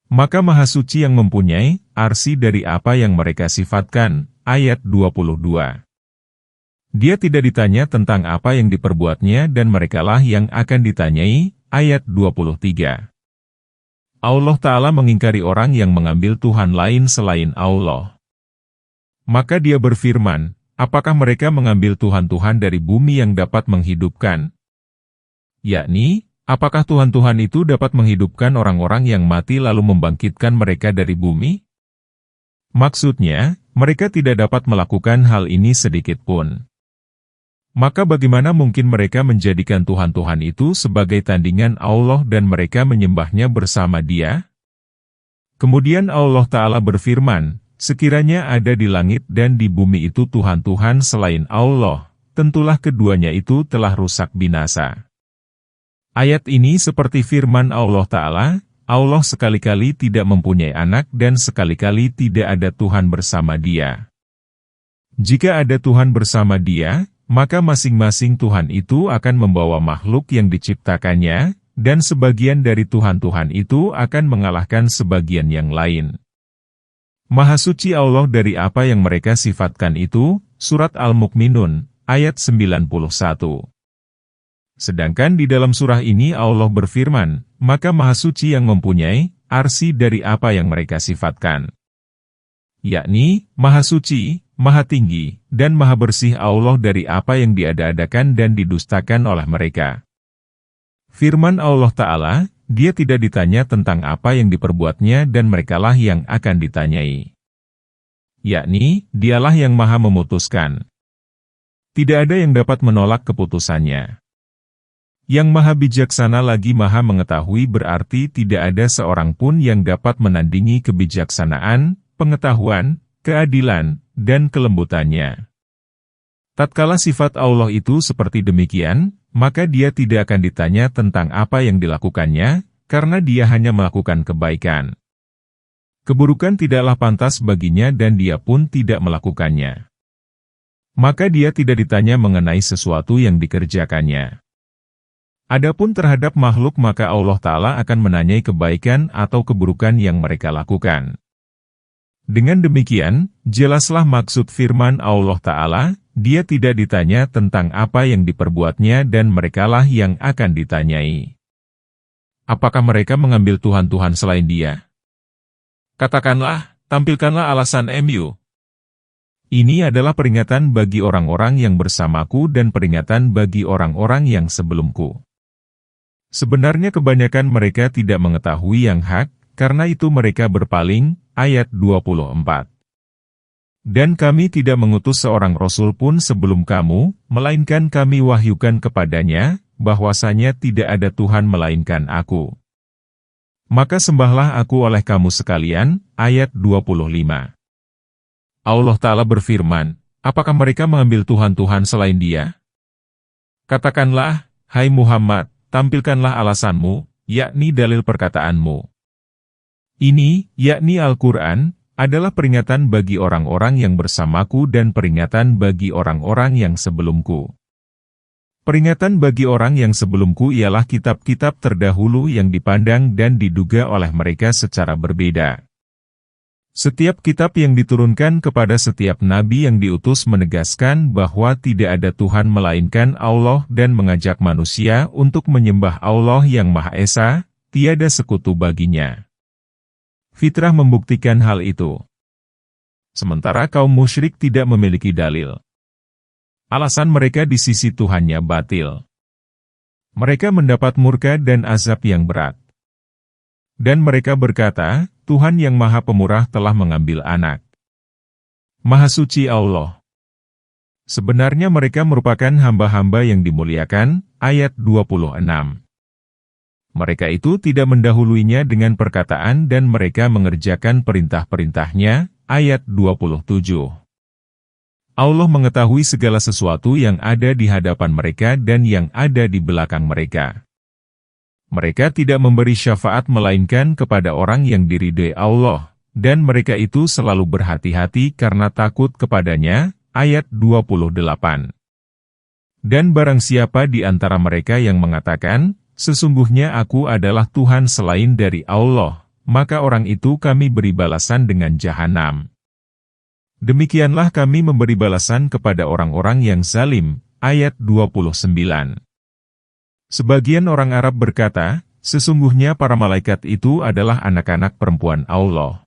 Maka Maha Suci yang mempunyai arsi dari apa yang mereka sifatkan, ayat 22. Dia tidak ditanya tentang apa yang diperbuatnya dan merekalah yang akan ditanyai, ayat 23. Allah Ta'ala mengingkari orang yang mengambil Tuhan lain selain Allah. Maka dia berfirman, apakah mereka mengambil Tuhan-Tuhan dari bumi yang dapat menghidupkan? Yakni, apakah Tuhan-Tuhan itu dapat menghidupkan orang-orang yang mati lalu membangkitkan mereka dari bumi? Maksudnya, mereka tidak dapat melakukan hal ini sedikit pun. Maka bagaimana mungkin mereka menjadikan Tuhan-Tuhan itu sebagai tandingan Allah dan mereka menyembahnya bersama Dia? Kemudian Allah Ta'ala berfirman, sekiranya ada di langit dan di bumi itu Tuhan-Tuhan selain Allah, tentulah keduanya itu telah rusak binasa. Ayat ini seperti firman Allah Ta'ala, Allah sekali-kali tidak mempunyai anak dan sekali-kali tidak ada Tuhan bersama Dia. Jika ada Tuhan bersama Dia, maka masing-masing Tuhan itu akan membawa makhluk yang diciptakannya, dan sebagian dari Tuhan-Tuhan itu akan mengalahkan sebagian yang lain. Maha Suci Allah dari apa yang mereka sifatkan itu, Surat Al-Mu'minun, ayat 91. Sedangkan di dalam surah ini Allah berfirman, maka Maha Suci yang mempunyai arsi dari apa yang mereka sifatkan. Yakni, Maha Suci, Maha Tinggi, dan Maha Bersih Allah dari apa yang diada-adakan dan didustakan oleh mereka. Firman Allah Ta'ala, Dia tidak ditanya tentang apa yang diperbuatnya dan merekalah yang akan ditanyai. Yakni, Dialah yang Maha memutuskan. Tidak ada yang dapat menolak keputusannya. Yang maha bijaksana lagi maha mengetahui berarti tidak ada seorang pun yang dapat menandingi kebijaksanaan, pengetahuan, keadilan, dan kelembutannya. Tatkala sifat Allah itu seperti demikian, maka dia tidak akan ditanya tentang apa yang dilakukannya, karena dia hanya melakukan kebaikan. Keburukan tidaklah pantas baginya dan dia pun tidak melakukannya. Maka dia tidak ditanya mengenai sesuatu yang dikerjakannya. Adapun terhadap makhluk maka Allah Ta'ala akan menanyai kebaikan atau keburukan yang mereka lakukan. Dengan demikian, jelaslah maksud firman Allah Ta'ala, dia tidak ditanya tentang apa yang diperbuatnya dan merekalah yang akan ditanyai. Apakah mereka mengambil Tuhan-Tuhan selain dia? Katakanlah, tampilkanlah alasan MU. Ini adalah peringatan bagi orang-orang yang bersamaku dan peringatan bagi orang-orang yang sebelumku. Sebenarnya kebanyakan mereka tidak mengetahui yang hak, karena itu mereka berpaling, ayat 24. Dan kami tidak mengutus seorang rasul pun sebelum kamu, melainkan kami wahyukan kepadanya, bahwasanya tidak ada Tuhan melainkan aku. Maka sembahlah aku oleh kamu sekalian, ayat 25. Allah Ta'ala berfirman, apakah mereka mengambil Tuhan-Tuhan selain dia? Katakanlah, hai Muhammad, tampilkanlah alasanmu, yakni dalil perkataanmu. Ini, yakni Al-Quran, adalah peringatan bagi orang-orang yang bersamaku dan peringatan bagi orang-orang yang sebelumku. Peringatan bagi orang yang sebelumku ialah kitab-kitab terdahulu yang dipandang dan diduga oleh mereka secara berbeda. Setiap kitab yang diturunkan kepada setiap nabi yang diutus menegaskan bahwa tidak ada Tuhan melainkan Allah dan mengajak manusia untuk menyembah Allah yang Maha Esa, tiada sekutu baginya. Fitrah membuktikan hal itu. Sementara kaum musyrik tidak memiliki dalil. Alasan mereka di sisi Tuhannya batil. Mereka mendapat murka dan azab yang berat. Dan mereka berkata, Tuhan yang Maha Pemurah telah mengambil anak. Maha Suci Allah. Sebenarnya mereka merupakan hamba-hamba yang dimuliakan, ayat 26. Mereka itu tidak mendahuluinya dengan perkataan dan mereka mengerjakan perintah-perintahnya, ayat 27. Allah mengetahui segala sesuatu yang ada di hadapan mereka dan yang ada di belakang mereka. Mereka tidak memberi syafaat melainkan kepada orang yang diridhai Allah, dan mereka itu selalu berhati-hati karena takut kepadanya, ayat 28. Dan barang siapa di antara mereka yang mengatakan, sesungguhnya aku adalah Tuhan selain dari Allah, maka orang itu kami beri balasan dengan jahanam. Demikianlah kami memberi balasan kepada orang-orang yang zalim, ayat 29. Sebagian orang Arab berkata, sesungguhnya para malaikat itu adalah anak-anak perempuan Allah.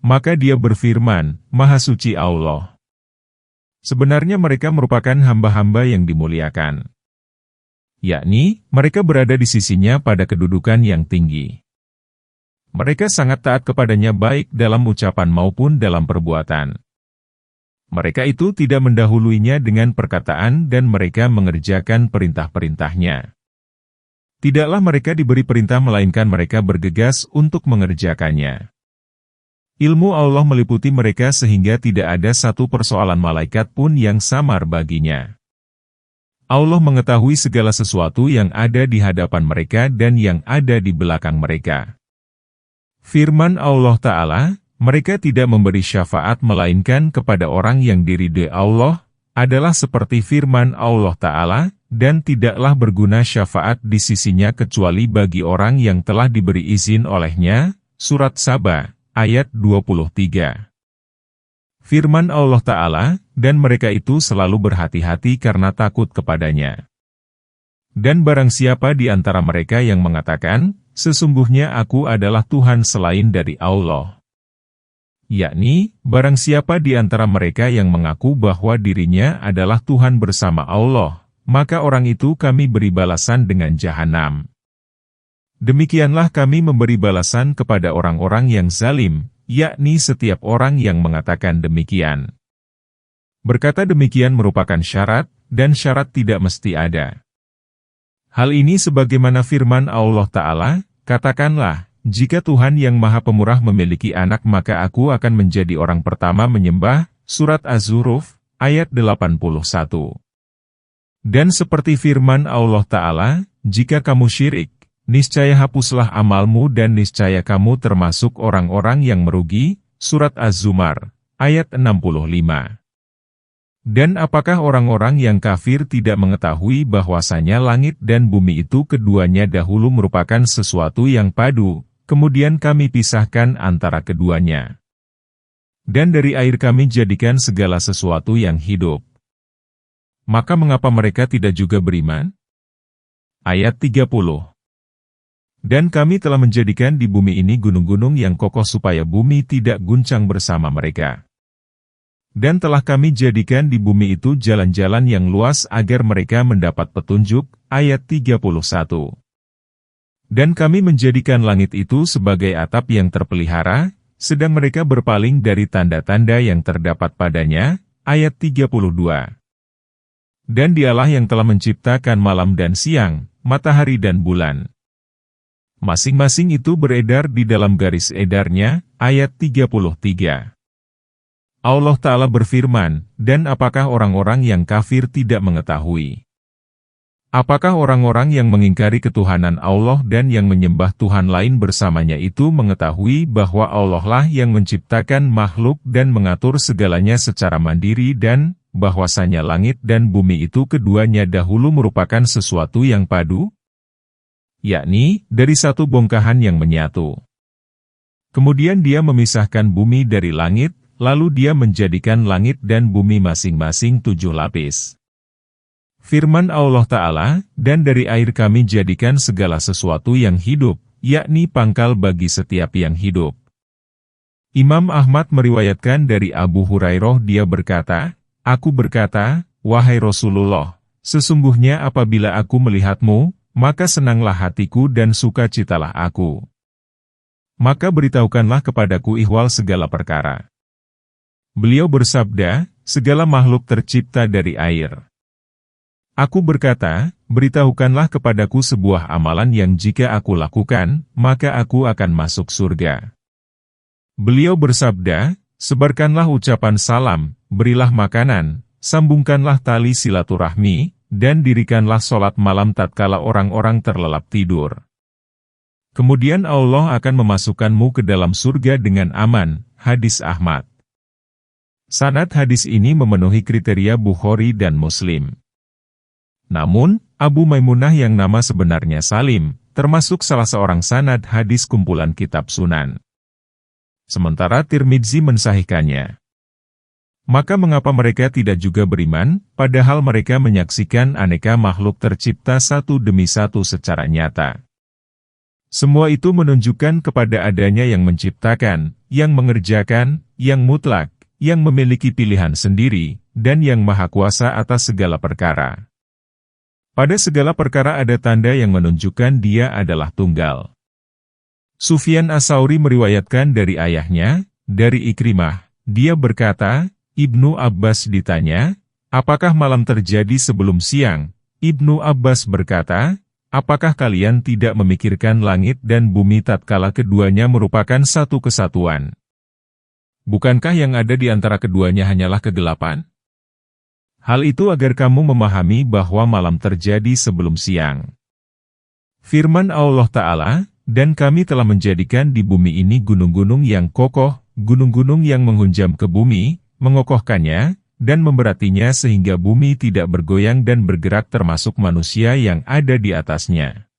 Maka dia berfirman, Maha Suci Allah. Sebenarnya mereka merupakan hamba-hamba yang dimuliakan. Yakni, mereka berada di sisinya pada kedudukan yang tinggi. Mereka sangat taat kepadanya baik dalam ucapan maupun dalam perbuatan. Mereka itu tidak mendahuluinya dengan perkataan dan mereka mengerjakan perintah-perintahnya. Tidaklah mereka diberi perintah melainkan mereka bergegas untuk mengerjakannya. Ilmu Allah meliputi mereka sehingga tidak ada satu persoalan malaikat pun yang samar baginya. Allah mengetahui segala sesuatu yang ada di hadapan mereka dan yang ada di belakang mereka. Firman Allah Ta'ala, mereka tidak memberi syafaat melainkan kepada orang yang diridhai Allah, adalah seperti firman Allah Ta'ala, dan tidaklah berguna syafaat di sisinya kecuali bagi orang yang telah diberi izin olehnya, Surat Saba, ayat 23. Firman Allah Ta'ala, dan mereka itu selalu berhati-hati karena takut kepadanya. Dan barang siapa di antara mereka yang mengatakan, sesungguhnya aku adalah Tuhan selain dari Allah. Yakni, barang siapa di antara mereka yang mengaku bahwa dirinya adalah Tuhan bersama Allah, maka orang itu kami beri balasan dengan jahanam. Demikianlah kami memberi balasan kepada orang-orang yang zalim, yakni setiap orang yang mengatakan demikian. Berkata demikian merupakan syarat, dan syarat tidak mesti ada. Hal ini sebagaimana firman Allah Ta'ala, katakanlah, jika Tuhan yang Maha Pemurah memiliki anak maka aku akan menjadi orang pertama menyembah. Surat Az-Zukhruf, ayat 81. Dan seperti firman Allah Ta'ala, jika kamu syirik, niscaya hapuslah amalmu dan niscaya kamu termasuk orang-orang yang merugi. Surat Az-Zumar, ayat 65. Dan apakah orang-orang yang kafir tidak mengetahui bahwasanya langit dan bumi itu keduanya dahulu merupakan sesuatu yang padu, kemudian kami pisahkan antara keduanya. Dan dari air kami jadikan segala sesuatu yang hidup. Maka mengapa mereka tidak juga beriman? Ayat 30. Dan kami telah menjadikan di bumi ini gunung-gunung yang kokoh supaya bumi tidak guncang bersama mereka. Dan telah kami jadikan di bumi itu jalan-jalan yang luas agar mereka mendapat petunjuk. Ayat 31. Dan kami menjadikan langit itu sebagai atap yang terpelihara, sedang mereka berpaling dari tanda-tanda yang terdapat padanya. Ayat 32. Dan dialah yang telah menciptakan malam dan siang, matahari dan bulan. Masing-masing itu beredar di dalam garis edarnya. Ayat 33. Allah Ta'ala berfirman, dan apakah orang-orang yang kafir tidak mengetahui? Apakah orang-orang yang mengingkari ketuhanan Allah dan yang menyembah Tuhan lain bersamanya itu mengetahui bahwa Allah lah yang menciptakan makhluk dan mengatur segalanya secara mandiri dan bahwasanya langit dan bumi itu keduanya dahulu merupakan sesuatu yang padu? Yakni, dari satu bongkahan yang menyatu. Kemudian dia memisahkan bumi dari langit, lalu dia menjadikan langit dan bumi masing-masing 7 lapis. Firman Allah Ta'ala, dan dari air kami jadikan segala sesuatu yang hidup, yakni pangkal bagi setiap yang hidup. Imam Ahmad meriwayatkan dari Abu Hurairah dia berkata, aku berkata, wahai Rasulullah, sesungguhnya apabila aku melihatmu, maka senanglah hatiku dan sukacitalah aku. Maka beritahukanlah kepadaku ihwal segala perkara. Beliau bersabda, segala makhluk tercipta dari air. Aku berkata, beritahukanlah kepadaku sebuah amalan yang jika aku lakukan, maka aku akan masuk surga. Beliau bersabda, sebarkanlah ucapan salam, berilah makanan, sambungkanlah tali silaturahmi, dan dirikanlah sholat malam tatkala orang-orang terlelap tidur. Kemudian Allah akan memasukkanmu ke dalam surga dengan aman. Hadis Ahmad. Sanad hadis ini memenuhi kriteria Bukhari dan Muslim. Namun, Abu Maimunah yang nama sebenarnya Salim, termasuk salah seorang sanad hadis kumpulan kitab Sunan. Sementara Tirmidzi mensahihkannya. Maka mengapa mereka tidak juga beriman, padahal mereka menyaksikan aneka makhluk tercipta satu demi satu secara nyata. Semua itu menunjukkan kepada adanya yang menciptakan, yang mengerjakan, yang mutlak, yang memiliki pilihan sendiri, dan yang maha kuasa atas segala perkara. Pada segala perkara ada tanda yang menunjukkan dia adalah tunggal. Sufyan As-Tsauri meriwayatkan dari ayahnya, dari Ikrimah, dia berkata, Ibnu Abbas ditanya, apakah malam terjadi sebelum siang? Ibnu Abbas berkata, apakah kalian tidak memikirkan langit dan bumi tatkala keduanya merupakan satu kesatuan? Bukankah yang ada di antara keduanya hanyalah kegelapan? Hal itu agar kamu memahami bahwa malam terjadi sebelum siang. Firman Allah Ta'ala, dan kami telah menjadikan di bumi ini gunung-gunung yang kokoh, gunung-gunung yang menghunjam ke bumi, mengokohkannya, dan memberatinya sehingga bumi tidak bergoyang dan bergerak termasuk manusia yang ada di atasnya.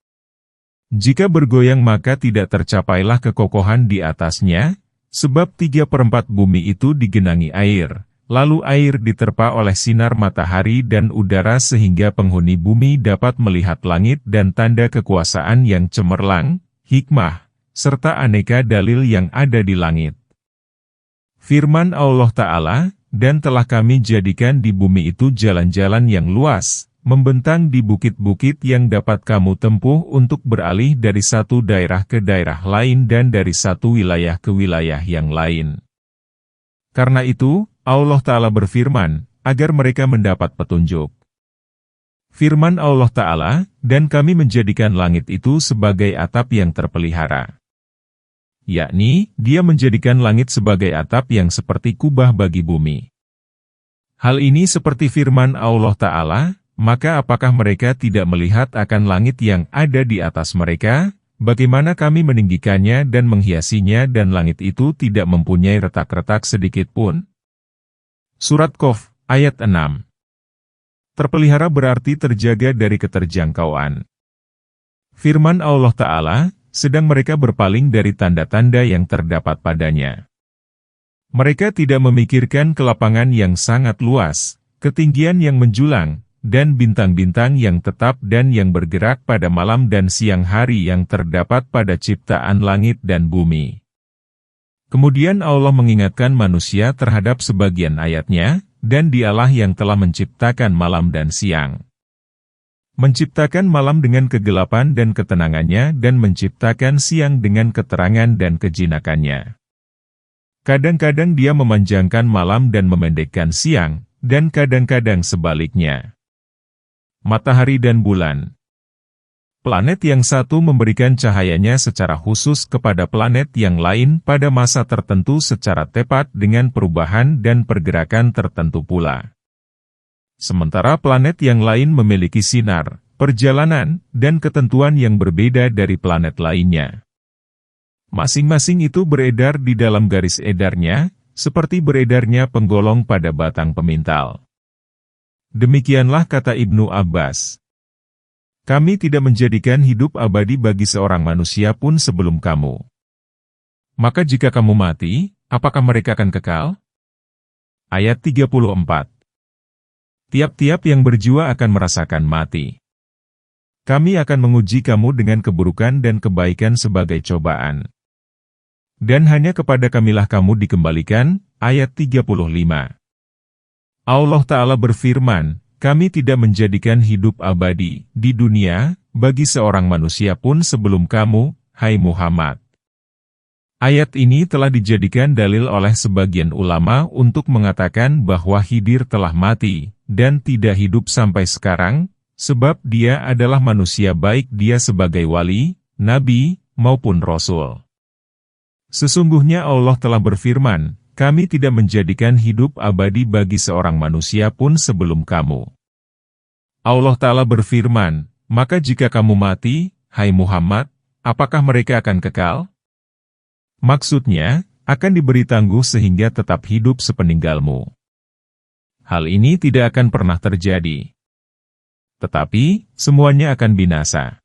Jika bergoyang maka tidak tercapailah kekokohan di atasnya, sebab 3/4 bumi itu digenangi air, lalu air diterpa oleh sinar matahari dan udara sehingga penghuni bumi dapat melihat langit dan tanda kekuasaan yang cemerlang, hikmah, serta aneka dalil yang ada di langit. Firman Allah Ta'ala, dan telah kami jadikan di bumi itu jalan-jalan yang luas, membentang di bukit-bukit yang dapat kamu tempuh untuk beralih dari satu daerah ke daerah lain dan dari satu wilayah ke wilayah yang lain. Karena itu, Allah Ta'ala berfirman, agar mereka mendapat petunjuk. Firman Allah Ta'ala, dan kami menjadikan langit itu sebagai atap yang terpelihara. Yakni, Dia menjadikan langit sebagai atap yang seperti kubah bagi bumi. Hal ini seperti firman Allah Ta'ala, maka apakah mereka tidak melihat akan langit yang ada di atas mereka, bagaimana kami meninggikannya dan menghiasinya dan langit itu tidak mempunyai retak-retak sedikit pun? Surat Qaf, ayat 6. Terpelihara berarti terjaga dari keterjangkauan. Firman Allah Ta'ala, sedang mereka berpaling dari tanda-tanda yang terdapat padanya. Mereka tidak memikirkan kelapangan yang sangat luas, ketinggian yang menjulang, dan bintang-bintang yang tetap dan yang bergerak pada malam dan siang hari yang terdapat pada ciptaan langit dan bumi. Kemudian Allah mengingatkan manusia terhadap sebagian ayatnya, dan Dialah yang telah menciptakan malam dan siang. Menciptakan malam dengan kegelapan dan ketenangannya dan menciptakan siang dengan keterangan dan kejinakannya. Kadang-kadang Dia memanjangkan malam dan memendekkan siang, dan kadang-kadang sebaliknya. Matahari dan bulan. Planet yang satu memberikan cahayanya secara khusus kepada planet yang lain pada masa tertentu secara tepat dengan perubahan dan pergerakan tertentu pula. Sementara planet yang lain memiliki sinar, perjalanan, dan ketentuan yang berbeda dari planet lainnya. Masing-masing itu beredar di dalam garis edarnya, seperti beredarnya penggolong pada batang pemintal. Demikianlah kata Ibnu Abbas. Kami tidak menjadikan hidup abadi bagi seorang manusia pun sebelum kamu. Maka jika kamu mati, apakah mereka akan kekal? Ayat 34. Tiap-tiap yang berjiwa akan merasakan mati. Kami akan menguji kamu dengan keburukan dan kebaikan sebagai cobaan. Dan hanya kepada Kamilah kamu dikembalikan, ayat 35. Allah Ta'ala berfirman, kami tidak menjadikan hidup abadi di dunia bagi seorang manusia pun sebelum kamu, hai Muhammad. Ayat ini telah dijadikan dalil oleh sebagian ulama untuk mengatakan bahwa Khidir telah mati dan tidak hidup sampai sekarang, sebab dia adalah manusia baik dia sebagai wali, nabi, maupun rasul. Sesungguhnya Allah telah berfirman, kami tidak menjadikan hidup abadi bagi seorang manusia pun sebelum kamu. Allah Ta'ala berfirman, maka jika kamu mati, hai Muhammad, apakah mereka akan kekal? Maksudnya, akan diberi tangguh sehingga tetap hidup sepeninggalmu. Hal ini tidak akan pernah terjadi. Tetapi, semuanya akan binasa.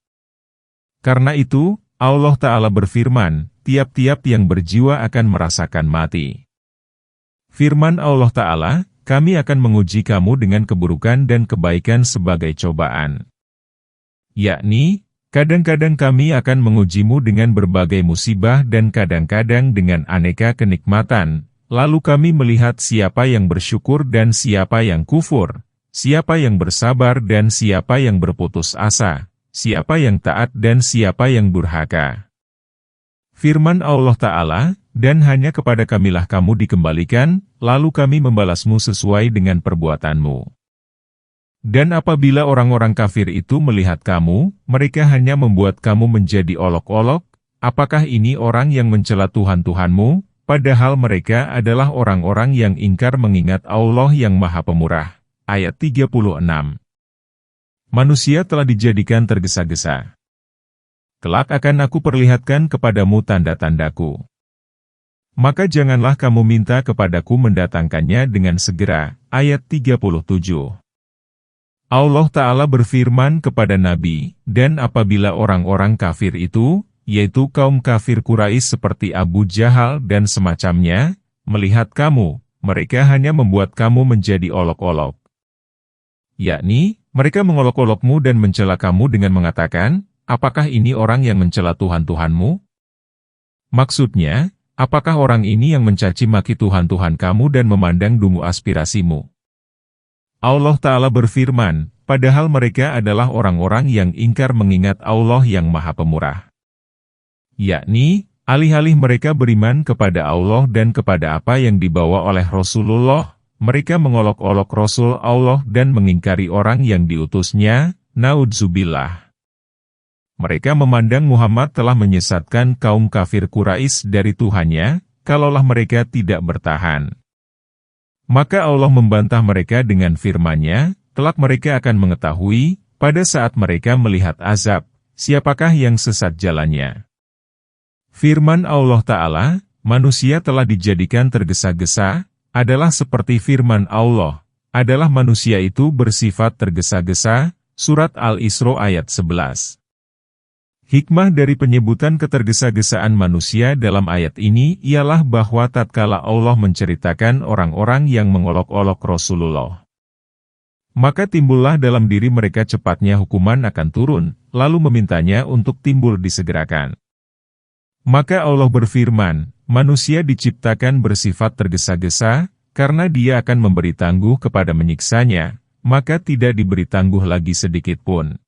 Karena itu, Allah Ta'ala berfirman, tiap-tiap yang berjiwa akan merasakan mati. Firman Allah Ta'ala, kami akan menguji kamu dengan keburukan dan kebaikan sebagai cobaan. Yakni, kadang-kadang kami akan mengujimu dengan berbagai musibah dan kadang-kadang dengan aneka kenikmatan, lalu kami melihat siapa yang bersyukur dan siapa yang kufur, siapa yang bersabar dan siapa yang berputus asa, siapa yang taat dan siapa yang durhaka. Firman Allah Ta'ala, dan hanya kepada Kamilah kamu dikembalikan, lalu kami membalasmu sesuai dengan perbuatanmu. Dan apabila orang-orang kafir itu melihat kamu, mereka hanya membuat kamu menjadi olok-olok, apakah ini orang yang mencela Tuhan-Tuhanmu, padahal mereka adalah orang-orang yang ingkar mengingat Allah yang Maha Pemurah. Ayat 36. Manusia telah dijadikan tergesa-gesa. Kelak akan aku perlihatkan kepadamu tanda-tandaku. Maka janganlah kamu minta kepadaku mendatangkannya dengan segera. Ayat 37. Allah Ta'ala berfirman kepada Nabi, dan apabila orang-orang kafir itu, yaitu kaum kafir Quraisy seperti Abu Jahal dan semacamnya, melihat kamu, mereka hanya membuat kamu menjadi olok-olok. Yakni, mereka mengolok-olokmu dan mencela kamu dengan mengatakan, apakah ini orang yang mencela Tuhan-Tuhanmu? Maksudnya, apakah orang ini yang mencaci maki Tuhan-Tuhan kamu dan memandang dungu aspirasimu? Allah Ta'ala berfirman, padahal mereka adalah orang-orang yang ingkar mengingat Allah yang Maha Pemurah. Yakni, alih-alih mereka beriman kepada Allah dan kepada apa yang dibawa oleh Rasulullah, mereka mengolok-olok Rasul Allah dan mengingkari orang yang diutusnya, naudzubillah. Mereka memandang Muhammad telah menyesatkan kaum kafir Quraisy dari Tuhannya, kalaulah mereka tidak bertahan. Maka Allah membantah mereka dengan firman-Nya, kelak mereka akan mengetahui, pada saat mereka melihat azab, siapakah yang sesat jalannya. Firman Allah Ta'ala, manusia telah dijadikan tergesa-gesa, adalah seperti firman Allah, adalah manusia itu bersifat tergesa-gesa, surat Al-Isra ayat 11. Hikmah dari penyebutan ketergesa-gesaan manusia dalam ayat ini ialah bahwa tatkala Allah menceritakan orang-orang yang mengolok-olok Rasulullah, maka timbullah dalam diri mereka cepatnya hukuman akan turun, lalu memintanya untuk timbul disegerakan. Maka Allah berfirman, manusia diciptakan bersifat tergesa-gesa, karena dia akan memberi tangguh kepada menyiksanya, maka tidak diberi tangguh lagi sedikitpun.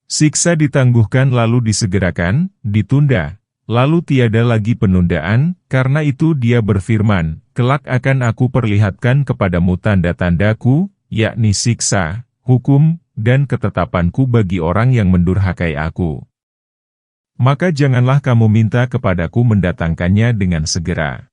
Siksa ditangguhkan lalu disegerakan, ditunda, lalu tiada lagi penundaan, karena itu dia berfirman, kelak akan aku perlihatkan kepadamu tanda-tandaku, yakni siksa, hukum, dan ketetapanku bagi orang yang mendurhakai aku. Maka janganlah kamu minta kepadaku mendatangkannya dengan segera.